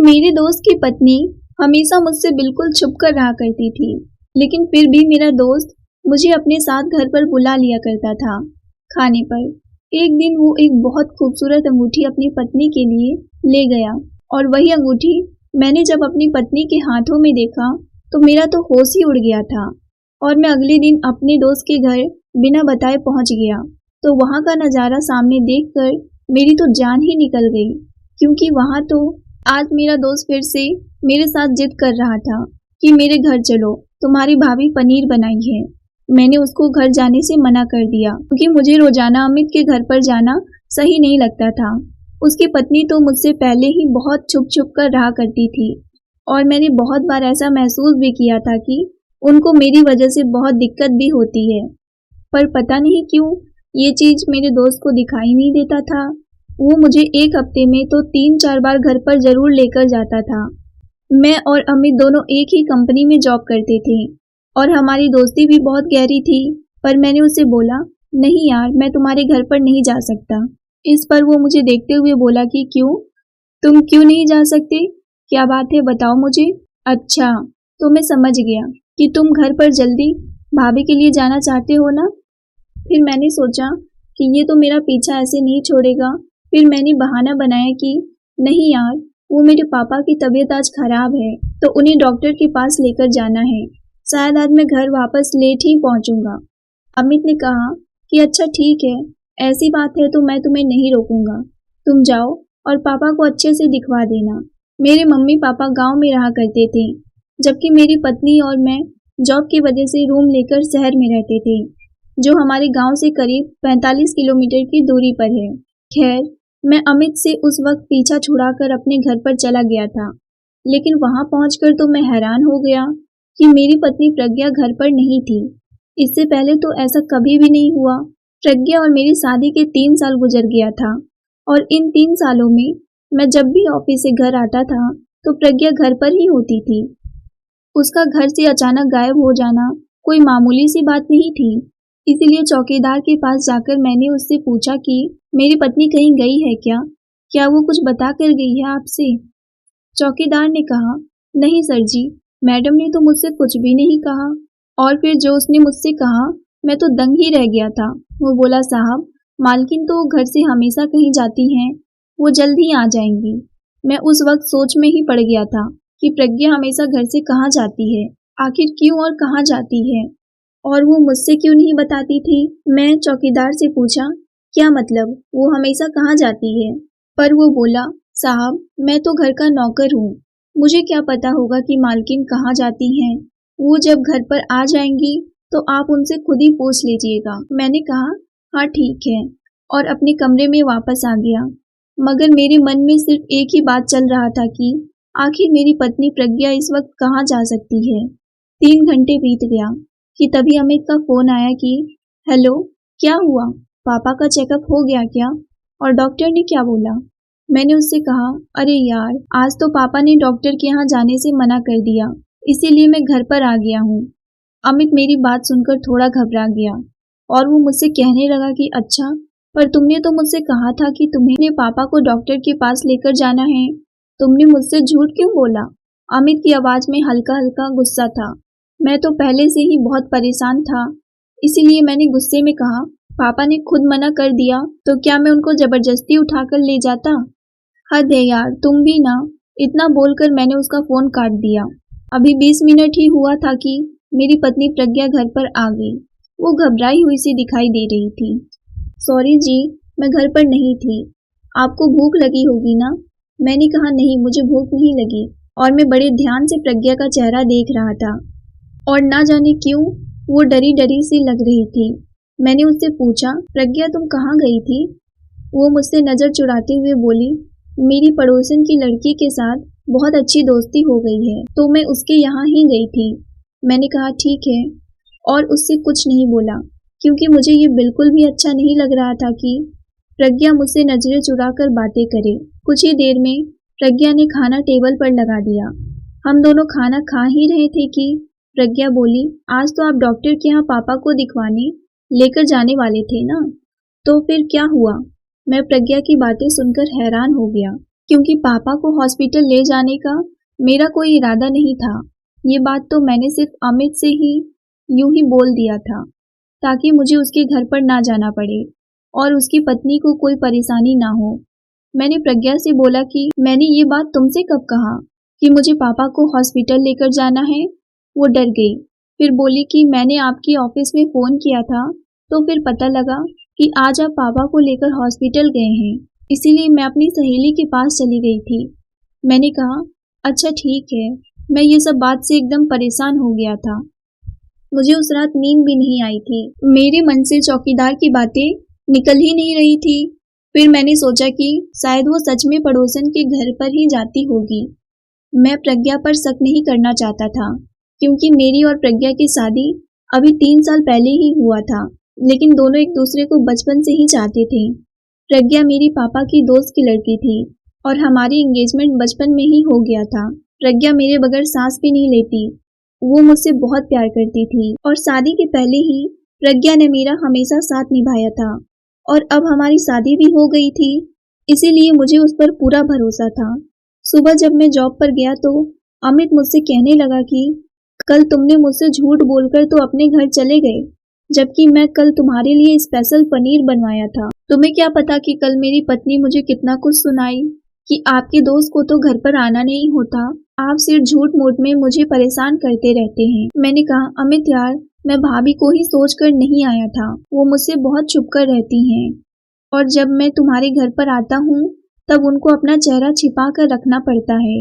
मेरे दोस्त की पत्नी हमेशा मुझसे बिल्कुल छुप कर रहा करती थी, लेकिन फिर भी मेरा दोस्त मुझे अपने साथ घर पर बुला लिया करता था खाने पर। एक दिन वो एक बहुत खूबसूरत अंगूठी अपनी पत्नी के लिए ले गया और वही अंगूठी मैंने जब अपनी पत्नी के हाथों में देखा तो मेरा तो होश ही उड़ गया था और मैं अगले दिन अपने दोस्त के घर बिना बताए पहुंच गया। तो वहां का नज़ारा सामने देखकर मेरी तो जान ही निकल गई, क्योंकि वहां तो आज मेरा दोस्त फिर से मेरे साथ जिद कर रहा था कि मेरे घर चलो, तुम्हारी भाभी पनीर बनाई है। मैंने उसको घर जाने से मना कर दिया, क्योंकि मुझे रोजाना अमित के घर पर जाना सही नहीं लगता था। उसकी पत्नी तो मुझसे पहले ही बहुत छुप छुप कर रहा करती थी और मैंने बहुत बार ऐसा महसूस भी किया था कि उनको मेरी वजह से बहुत दिक्कत भी होती है, पर पता नहीं क्यों ये चीज मेरे दोस्त को दिखाई नहीं देता था। वो मुझे एक हफ्ते में तो 3-4 बार घर पर जरूर लेकर जाता था। मैं और अमित दोनों एक ही कंपनी में जॉब करते थे और हमारी दोस्ती भी बहुत गहरी थी, पर मैंने उसे बोला, नहीं यार, मैं तुम्हारे घर पर नहीं जा सकता। इस पर वो मुझे देखते हुए बोला कि क्यों, तुम क्यों नहीं जा सकते, क्या बात है बताओ मुझे। अच्छा, तो मैं समझ गया कि तुम घर पर जल्दी भाभी के लिए जाना चाहते हो ना। फिर मैंने सोचा कि ये तो मेरा पीछा ऐसे नहीं छोड़ेगा। फिर मैंने बहाना बनाया कि नहीं यार, वो मेरे पापा की तबीयत आज खराब है तो उन्हें डॉक्टर के पास लेकर जाना है, शायद आज मैं घर वापस लेट ही पहुंचूंगा। अमित ने कहा कि अच्छा ठीक है, ऐसी बात है तो मैं तुम्हें नहीं रोकूंगा, तुम जाओ और पापा को अच्छे से दिखवा देना। मेरे मम्मी पापा गांव में रहा करते थे, जबकि मेरी पत्नी और मैं जॉब की वजह से रूम लेकर शहर में रहते थे, जो हमारे गांव से करीब 45 किलोमीटर की दूरी पर है। खैर, मैं अमित से उस वक्त पीछा छुड़ाकर अपने घर पर चला गया था, लेकिन वहां पहुंचकर तो मैं हैरान हो गया कि मेरी पत्नी प्रज्ञा घर पर नहीं थी। इससे पहले तो ऐसा कभी भी नहीं हुआ। प्रज्ञा और मेरी शादी के 3 साल गुजर गया था और इन 3 सालों में मैं जब भी ऑफिस से घर आता था तो प्रज्ञा घर पर ही होती थी। उसका घर से अचानक गायब हो जाना कोई मामूली सी बात नहीं थी। इसीलिए चौकीदार के पास जाकर मैंने उससे पूछा कि मेरी पत्नी कहीं गई है क्या वो कुछ बता कर गई है आपसे। चौकीदार ने कहा, नहीं सर जी, मैडम ने तो मुझसे कुछ भी नहीं कहा। और फिर जो उसने मुझसे कहा मैं तो दंग ही रह गया था। वो बोला, साहब, मालकिन तो घर से हमेशा कहीं जाती हैं, वो जल्द ही आ जाएंगी। मैं उस वक्त सोच में ही पड़ गया था कि प्रज्ञा हमेशा घर से कहाँ जाती है, आखिर क्यों और कहाँ जाती है, और वो मुझसे क्यों नहीं बताती थी। मैं चौकीदार से पूछा, क्या मतलब, वो हमेशा कहाँ जाती है। पर वो बोला, साहब, मैं तो घर का नौकर हूँ, मुझे क्या पता होगा कि मालकिन कहाँ जाती हैं। वो जब घर पर आ जाएंगी तो आप उनसे खुद ही पूछ लीजिएगा। मैंने कहा, हाँ ठीक है, और अपने कमरे में वापस आ गया। मगर मेरे मन में सिर्फ एक ही बात चल रहा था कि आखिर मेरी पत्नी प्रज्ञा इस वक्त कहाँ जा सकती है। 3 घंटे बीत गया कि तभी अमित का फोन आया कि हेलो, क्या हुआ, पापा का चेकअप हो गया क्या, और डॉक्टर ने क्या बोला। मैंने उससे कहा, अरे यार, आज तो पापा ने डॉक्टर के यहाँ जाने से मना कर दिया, इसीलिए मैं घर पर आ गया हूँ। अमित मेरी बात सुनकर थोड़ा घबरा गया और वो मुझसे कहने लगा कि अच्छा, पर तुमने तो मुझसे कहा था कि तुम्हें पापा को डॉक्टर के पास लेकर जाना है, तुमने मुझसे झूठ क्यों बोला। अमित की आवाज में हल्का हल्का गुस्सा था। मैं तो पहले से ही बहुत परेशान था, इसीलिए मैंने गुस्से में कहा, पापा ने खुद मना कर दिया तो क्या मैं उनको जबरदस्ती उठाकर ले जाता। हद है यार, तुम भी ना। इतना बोलकर मैंने उसका फोन काट दिया। अभी 20 मिनट ही हुआ था कि मेरी पत्नी प्रज्ञा घर पर आ गई। वो घबराई हुई सी दिखाई दे रही थी। सॉरी जी, मैं घर पर नहीं थी, आपको भूख लगी होगी ना। मैंने कहा, नहीं, मुझे भूख नहीं लगी, और मैं बड़े ध्यान से प्रज्ञा का चेहरा देख रहा था और ना जाने क्यों वो डरी डरी सी लग रही थी। मैंने उससे पूछा, प्रज्ञा तुम कहाँ गई थी। वो मुझसे नजर चुराते हुए बोली, मेरी पड़ोसन की लड़की के साथ बहुत अच्छी दोस्ती हो गई है तो मैं उसके यहाँ ही गई थी। मैंने कहा, ठीक है, और उससे कुछ नहीं बोला, क्योंकि मुझे ये बिल्कुल भी अच्छा नहीं लग रहा था कि प्रज्ञा मुझसे नजरें चुराकर बातें करे। कुछ ही देर में प्रज्ञा ने खाना टेबल पर लगा दिया। हम दोनों खाना खा ही रहे थे कि प्रज्ञा बोली, आज तो आप डॉक्टर के यहाँ पापा को दिखवाने लेकर जाने वाले थे ना, तो फिर क्या हुआ। मैं प्रज्ञा की बातें सुनकर हैरान हो गया। क्योंकि पापा को हॉस्पिटल ले जाने का मेरा कोई इरादा नहीं था। ये बात तो मैंने सिर्फ अमित से ही यूं ही बोल दिया था ताकि मुझे उसके घर पर ना जाना पड़े और उसकी पत्नी को कोई परेशानी ना हो। मैंने प्रज्ञा से बोला कि मैंने ये बात तुमसे कब कहा कि मुझे पापा को हॉस्पिटल लेकर जाना है। वो डर गई, फिर बोली कि मैंने आपके ऑफिस में फ़ोन किया था तो फिर पता लगा कि आज आप पापा को लेकर हॉस्पिटल गए हैं, इसीलिए मैं अपनी सहेली के पास चली गई थी। मैंने कहा अच्छा ठीक है। मैं ये सब बात से एकदम परेशान हो गया था। मुझे उस रात नींद भी नहीं आई थी। मेरे मन से चौकीदार की बातें निकल ही नहीं रही थी। फिर मैंने सोचा कि शायद वो सच में पड़ोसन के घर पर ही जाती होगी। मैं प्रज्ञा पर शक नहीं करना चाहता था क्योंकि मेरी और प्रज्ञा की शादी अभी 3 साल पहले ही हुआ था, लेकिन दोनों एक दूसरे को बचपन से ही चाहते थे। प्रज्ञा मेरी पापा की दोस्त की लड़की थी और हमारी एंगेजमेंट बचपन में ही हो गया था। प्रज्ञा मेरे बगैर सांस भी नहीं लेती। वो मुझसे बहुत प्यार करती थी और शादी के पहले ही प्रज्ञा ने मेरा हमेशा साथ निभाया था और अब हमारी शादी भी हो गई थी, इसीलिए मुझे उस पर पूरा भरोसा था। सुबह जब मैं जॉब पर गया तो अमित मुझसे कहने लगा कि कल तुमने मुझसे झूठ बोलकर तो अपने घर चले गए, जबकि मैं कल तुम्हारे लिए स्पेशल पनीर बनवाया था। तुम्हें क्या पता कि कल मेरी पत्नी मुझे कितना कुछ सुनाई कि आपके दोस्त को तो घर पर आना नहीं होता, आप सिर्फ झूठ मूठ में मुझे परेशान करते रहते हैं। मैंने कहा अमित यार, मैं भाभी को ही सोच कर नहीं आया था, वो मुझसे बहुत छुप कर रहती हैं और जब मैं तुम्हारे घर पर आता हूँ तब उनको अपना चेहरा छिपा कर रखना पड़ता है।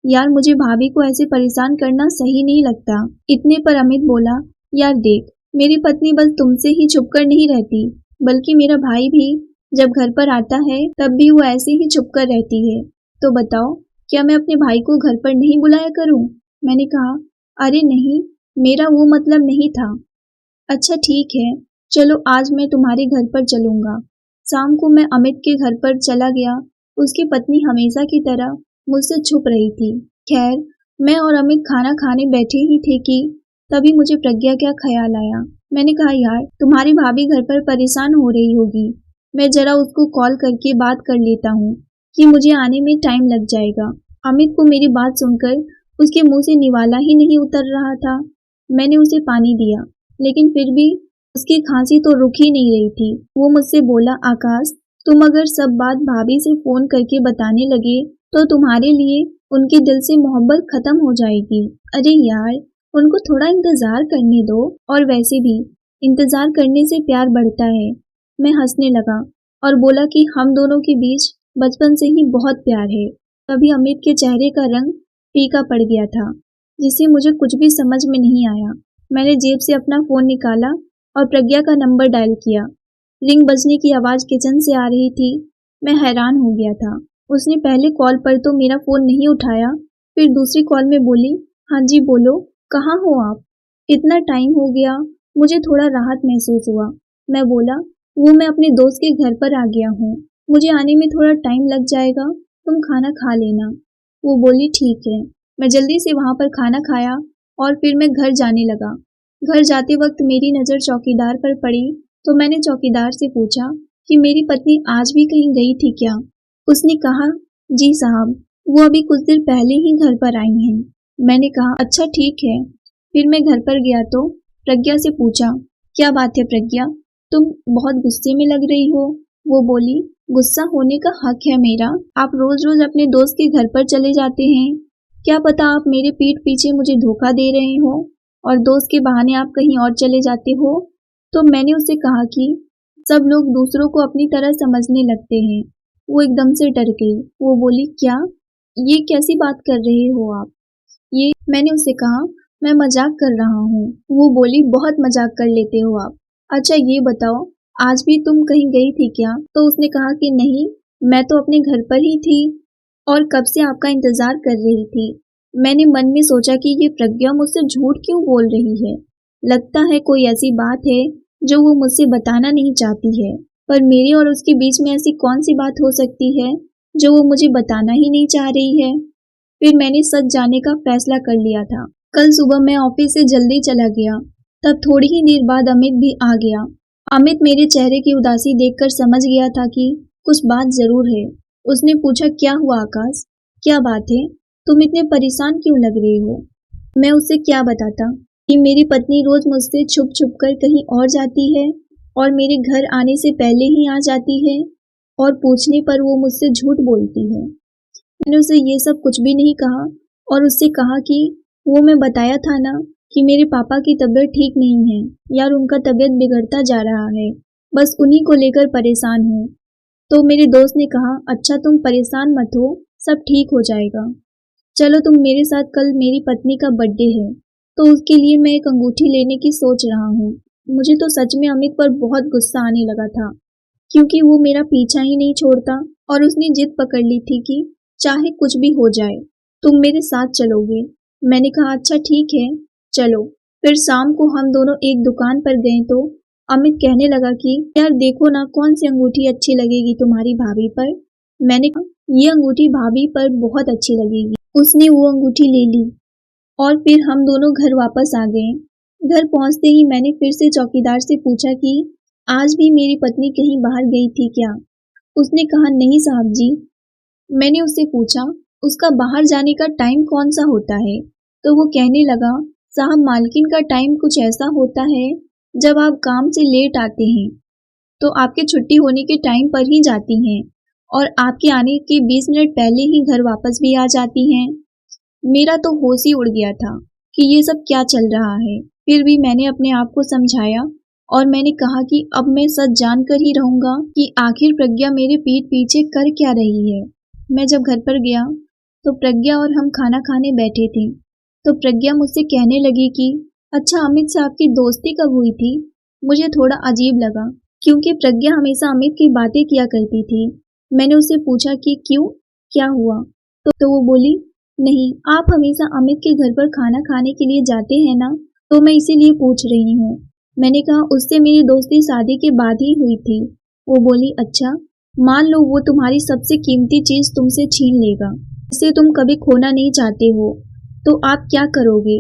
यार मुझे भाभी को ऐसे परेशान करना सही नहीं लगता। इतने पर अमित बोला यार देख, मेरी पत्नी बस तुमसे ही छुप कर नहीं रहती, बल्कि मेरा भाई भी जब घर पर आता है तब भी वो ऐसे ही छुप कर रहती है। तो बताओ क्या मैं अपने भाई को घर पर नहीं बुलाया करूं? मैंने कहा अरे नहीं, मेरा वो मतलब नहीं था। अच्छा ठीक है, चलो आज मैं तुम्हारे घर पर चलूंगा। शाम को मैं अमित के घर पर चला गया। उसकी पत्नी हमेशा की तरह मुझसे छुप रही थी। खैर मैं और अमित खाना खाने बैठे ही थे कि तभी मुझे प्रज्ञा का ख्याल आया। मैंने कहा यार तुम्हारी भाभी घर पर परेशान हो रही होगी, मैं जरा उसको कॉल करके बात कर लेता हूँ कि मुझे आने में टाइम लग जाएगा। अमित को मेरी बात सुनकर उसके मुंह से निवाला ही नहीं उतर रहा था। मैंने उसे पानी दिया लेकिन फिर भी उसकी खांसी तो रुक ही नहीं रही थी। वो मुझसे बोला आकाश, तुम अगर सब बात भाभी से फोन करके बताने लगे तो तुम्हारे लिए उनके दिल से मोहब्बत खत्म हो जाएगी। अरे यार उनको थोड़ा इंतजार करने दो, और वैसे भी इंतजार करने से प्यार बढ़ता है। मैं हंसने लगा और बोला कि हम दोनों के बीच बचपन से ही बहुत प्यार है। तभी अमित के चेहरे का रंग फीका पड़ गया था, जिससे मुझे कुछ भी समझ में नहीं आया। मैंने जेब से अपना फोन निकाला और प्रज्ञा का नंबर डायल किया। रिंग बजने की आवाज किचन से आ रही थी। मैं हैरान हो गया था। उसने पहले कॉल पर तो मेरा फोन नहीं उठाया, फिर दूसरी कॉल में बोली हाँ जी बोलो, कहाँ हो आप? इतना टाइम हो गया। मुझे थोड़ा राहत महसूस हुआ। मैं बोला वो मैं अपने दोस्त के घर पर आ गया हूँ, मुझे आने में थोड़ा टाइम लग जाएगा, तुम खाना खा लेना। वो बोली ठीक है। मैं जल्दी से वहाँ पर खाना खाया और फिर मैं घर जाने लगा। घर जाते वक्त मेरी नज़र चौकीदार पर पड़ी तो मैंने चौकीदार से पूछा कि मेरी पत्नी आज भी कहीं गई थी क्या? उसने कहा जी साहब, वो अभी कुछ देर पहले ही घर पर आई हैं। मैंने कहा अच्छा ठीक है। फिर मैं घर पर गया तो प्रज्ञा से पूछा क्या बात है प्रज्ञा, तुम बहुत गुस्से में लग रही हो? वो बोली गुस्सा होने का हक है मेरा, आप रोज रोज अपने दोस्त के घर पर चले जाते हैं, क्या पता आप मेरे पीठ पीछे मुझे धोखा दे रहे हो और दोस्त के बहाने आप कहीं और चले जाते हो। तो मैंने उससे कहा कि सब लोग दूसरों को अपनी तरह समझने लगते हैं। वो एकदम से डर गई। वो बोली क्या, ये कैसी बात कर रहे हो आप? ये मैंने उससे कहा मैं मजाक कर रहा हूँ। वो बोली बहुत मजाक कर लेते हो आप। अच्छा ये बताओ आज भी तुम कहीं गई थी क्या? तो उसने कहा कि नहीं, मैं तो अपने घर पर ही थी और कब से आपका इंतजार कर रही थी। मैंने मन में सोचा कि ये प्रज्ञा मुझसे झूठ क्यों बोल रही है, लगता है कोई ऐसी बात है जो वो मुझसे बताना नहीं चाहती है। पर मेरे और उसके बीच में ऐसी कौन सी बात हो सकती है जो वो मुझे बताना ही नहीं चाह रही है। फिर मैंने सच जाने का फैसला कर लिया था। कल सुबह मैं ऑफिस से जल्दी चला गया। तब थोड़ी ही देर बाद अमित भी आ गया। अमित मेरे चेहरे की उदासी देखकर समझ गया था कि कुछ बात जरूर है। उसने पूछा, क्या हुआ आकाश, क्या बात है, तुम इतने परेशान क्यों लग रहे हो। मैं उससे क्या बताता कि मेरी पत्नी रोज मुझसे छुप छुप कर कहीं और जाती है और मेरे घर आने से पहले ही आ जाती है और पूछने पर वो मुझसे झूठ बोलती है। मैंने उसे ये सब कुछ भी नहीं कहा और उससे कहा कि वो मैं बताया था ना कि मेरे पापा की तबीयत ठीक नहीं है यार, उनका तबीयत बिगड़ता जा रहा है, बस उन्हीं को लेकर परेशान हूँ। तो मेरे दोस्त ने कहा, अच्छा तुम परेशान मत हो, सब ठीक हो जाएगा। चलो तुम मेरे साथ, कल मेरी पत्नी का बर्थडे है तो उसके लिए मैं एक अंगूठी लेने की सोच रहा हूँ। मुझे तो सच में अमित पर बहुत गुस्सा आने लगा था क्योंकि वो मेरा पीछा ही नहीं छोड़ता और उसने जिद पकड़ ली थी कि चाहे कुछ भी हो जाए तुम मेरे साथ चलोगे। मैंने कहा अच्छा ठीक है चलो। फिर शाम को हम दोनों एक दुकान पर गए तो अमित कहने लगा कि यार देखो ना कौन सी अंगूठी अच्छी लगेगी तुम्हारी भाभी पर। मैंने कहा ये अंगूठी भाभी पर बहुत अच्छी लगेगी। उसने वो अंगूठी ले ली और फिर हम दोनों घर वापस आ गए। घर पहुंचते ही मैंने फिर से चौकीदार से पूछा कि आज भी मेरी पत्नी कहीं बाहर गई थी क्या। उसने कहा नहीं साहब जी। मैंने उससे पूछा उसका बाहर जाने का टाइम कौन सा होता है तो वो कहने लगा साहब मालकिन का टाइम कुछ ऐसा होता है जब आप काम से लेट आते हैं तो आपके छुट्टी होने के टाइम पर ही जाती हैं और आपके आने के 20 मिनट पहले ही घर वापस भी आ जाती हैं। मेरा तो होश ही उड़ गया था कि ये सब क्या चल रहा है। फिर भी मैंने अपने आप को समझाया और मैंने कहा कि अब मैं सच जानकर ही रहूंगा कि आखिर प्रज्ञा मेरे पीठ पीछे कर क्या रही है। मैं जब घर पर गया तो प्रज्ञा और हम खाना खाने बैठे थे तो प्रज्ञा मुझसे कहने लगी कि अच्छा अमित से आपकी दोस्ती कब हुई थी। मुझे थोड़ा अजीब लगा क्योंकि प्रज्ञा हमेशा अमित की बातें किया करती थी। मैंने उससे पूछा कि क्यों, क्या हुआ। तो वो बोली नहीं, आप हमेशा अमित के घर पर खाना खाने के लिए जाते हैं ना, तो मैं इसीलिए पूछ रही हूँ। मैंने कहा उससे मेरी दोस्ती शादी के बाद ही हुई थी। वो बोली अच्छा, मान लो वो तुम्हारी सबसे कीमती चीज तुमसे छीन लेगा, जिसे तुम कभी खोना नहीं चाहते हो, तो आप क्या करोगे।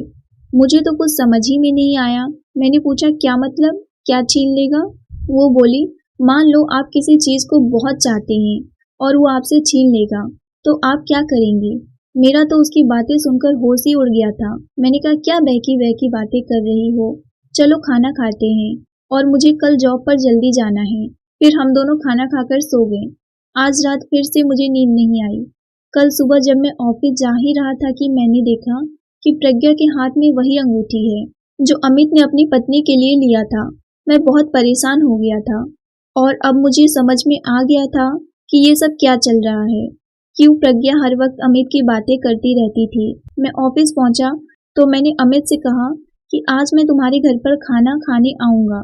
मुझे तो कुछ समझ ही में नहीं आया। मैंने पूछा क्या मतलब, क्या छीन लेगा। वो बोली मान लो आप किसी चीज को बहुत चाहते हैं और वो आपसे छीन लेगा तो आप क्या करेंगे। मेरा तो उसकी बातें सुनकर होश ही उड़ गया था। मैंने कहा क्या बहकी बहकी बातें कर रही हो, चलो खाना खाते हैं और मुझे कल जॉब पर जल्दी जाना है। फिर हम दोनों खाना खाकर सो गए। आज रात फिर से मुझे नींद नहीं आई। कल सुबह जब मैं ऑफिस जा ही रहा था कि मैंने देखा कि प्रज्ञा के हाथ में वही अंगूठी है जो अमित ने अपनी पत्नी के लिए लिया था। मैं बहुत परेशान हो गया था और अब मुझे समझ में आ गया था कि ये सब क्या चल रहा है, क्यों प्रज्ञा हर वक्त अमित की बातें करती रहती थी। मैं ऑफिस पहुंचा तो मैंने अमित से कहा कि आज मैं तुम्हारे घर पर खाना खाने आऊंगा।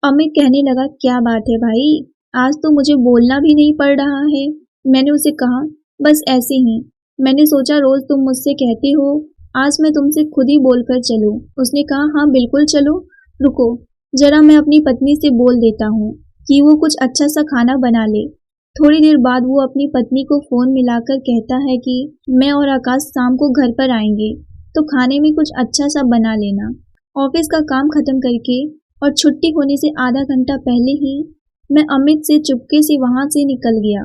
अमित कहने लगा क्या बात है भाई, आज तो मुझे बोलना भी नहीं पड़ रहा है। मैंने उसे कहा बस ऐसे ही, मैंने सोचा रोज तुम मुझसे कहते हो, आज मैं तुमसे खुद ही बोलकर चलूं। उसने कहा हाँ बिल्कुल चलो, रुको जरा मैं अपनी पत्नी से बोल देता हूँ कि वो कुछ अच्छा सा खाना बना ले। थोड़ी देर बाद वो अपनी पत्नी को फोन मिलाकर कहता है कि मैं और आकाश शाम को घर पर आएंगे तो खाने में कुछ अच्छा सा बना लेना। ऑफिस का काम खत्म करके और छुट्टी होने से आधा घंटा पहले ही मैं अमित से चुपके से वहां से निकल गया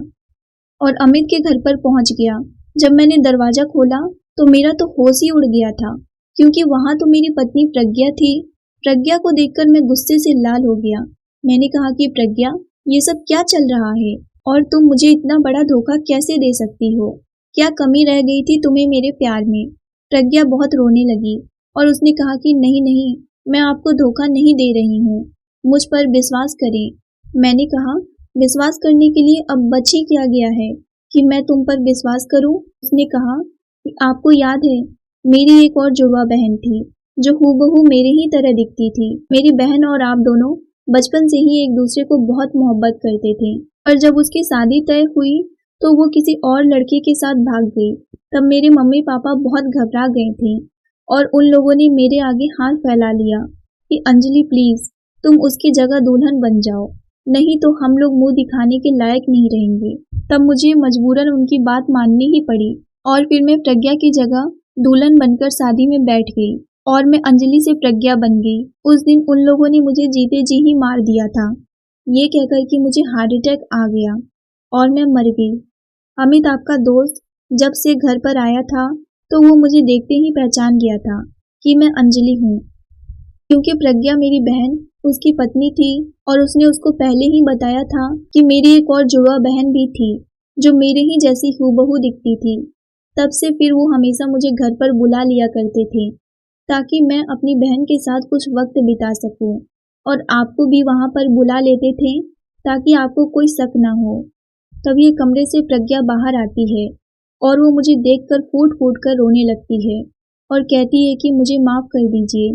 और अमित के घर पर पहुंच गया। जब मैंने दरवाजा खोला तो मेरा तो होश ही उड़ गया था क्योंकि वहां तो मेरी पत्नी प्रज्ञा थी। प्रज्ञा को देखकर मैं गुस्से से लाल हो गया। मैंने कहा कि प्रज्ञा ये सब क्या चल रहा है और तुम मुझे इतना बड़ा धोखा कैसे दे सकती हो, क्या कमी रह गई थी तुम्हें मेरे प्यार में। प्रज्ञा बहुत रोने लगी और उसने कहा कि नहीं नहीं, मैं आपको धोखा नहीं दे रही हूँ, मुझ पर विश्वास करें। मैंने कहा विश्वास करने के लिए अब बच ही क्या गया है कि मैं तुम पर विश्वास करूं। उसने कहा कि आपको याद है मेरी एक और जुड़वा बहन थी जो हूबहू मेरे ही तरह दिखती थी। मेरी बहन और आप दोनों बचपन से ही एक दूसरे को बहुत मोहब्बत करते थे और जब उसकी शादी तय हुई तो वो किसी और लड़के के साथ भाग गई। तब मेरे मम्मी पापा बहुत घबरा गए थे और उन लोगों ने मेरे आगे हाथ फैला लिया कि अंजलि प्लीज तुम उसकी जगह दुल्हन बन जाओ, नहीं तो हम लोग मुंह दिखाने के लायक नहीं रहेंगे। तब मुझे मजबूरन उनकी बात माननी ही पड़ी और फिर मैं प्रज्ञा की जगह दुल्हन बनकर शादी में बैठ गई और मैं अंजलि से प्रज्ञा बन गई। उस दिन उन लोगों ने मुझे जीते जी ही मार दिया था, ये कहकर कि मुझे हार्ट अटैक आ गया और मैं मर गई। अमित आपका दोस्त जब से घर पर आया था तो वो मुझे देखते ही पहचान गया था कि मैं अंजलि हूँ, क्योंकि प्रज्ञा मेरी बहन उसकी पत्नी थी और उसने उसको पहले ही बताया था कि मेरी एक और जुड़वा बहन भी थी जो मेरे ही जैसी हूबहू दिखती थी। तब से फिर वो हमेशा मुझे घर पर बुला लिया करते थे ताकि मैं अपनी बहन के साथ कुछ वक्त बिता सकूं, और आपको भी वहां पर बुला लेते थे ताकि आपको कोई शक ना हो। तभी ये कमरे से प्रज्ञा बाहर आती है और वो मुझे देखकर फूट फूट कर रोने लगती है और कहती है कि मुझे माफ़ कर दीजिए।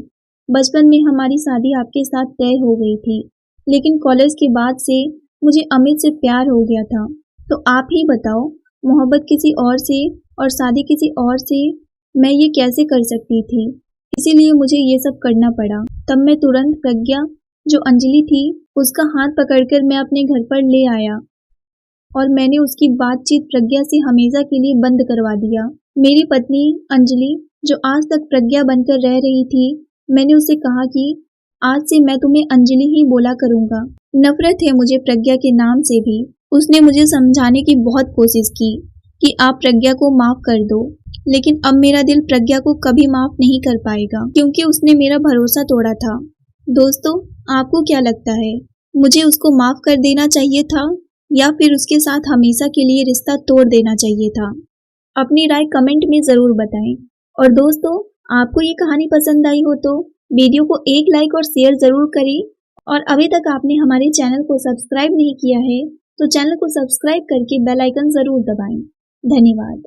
बचपन में हमारी शादी आपके साथ तय हो गई थी, लेकिन कॉलेज के बाद से मुझे अमित से प्यार हो गया था। तो आप ही बताओ, मोहब्बत किसी और से और शादी किसी और से मैं ये कैसे कर सकती थी? इसीलिए मुझे ये सब करना पड़ा। तब मैं तुरंत प्रज्ञा, जो अंजलि थी, उसका हाथ पकड़कर मैं अपने घर पर ले आया और मैंने उसकी बातचीत प्रज्ञा से हमेशा के लिए बंद करवा दिया। मेरी पत्नी अंजलि, जो आज तक प्रज्ञा बनकर रह रही थी, मैंने उससे कहा कि आज से मैं तुम्हें अंजलि ही बोला करूंगा। नफरत है मुझे प्रज्ञा के नाम से भी। उसने मुझे समझाने की बहुत कोशिश की कि आप प्रज्ञा को माफ कर दो, लेकिन अब मेरा दिल प्रज्ञा को कभी माफ नहीं कर पाएगा क्योंकि उसने मेरा भरोसा तोड़ा था। दोस्तों, आपको क्या लगता है, मुझे उसको माफ कर देना चाहिए था या फिर उसके साथ हमेशा के लिए रिश्ता तोड़ देना चाहिए था? अपनी राय कमेंट में ज़रूर बताएं। और दोस्तों, आपको ये कहानी पसंद आई हो तो वीडियो को एक लाइक और शेयर ज़रूर करें, और अभी तक आपने हमारे चैनल को सब्सक्राइब नहीं किया है तो चैनल को सब्सक्राइब करके बेल आइकन ज़रूर दबाएं। धन्यवाद।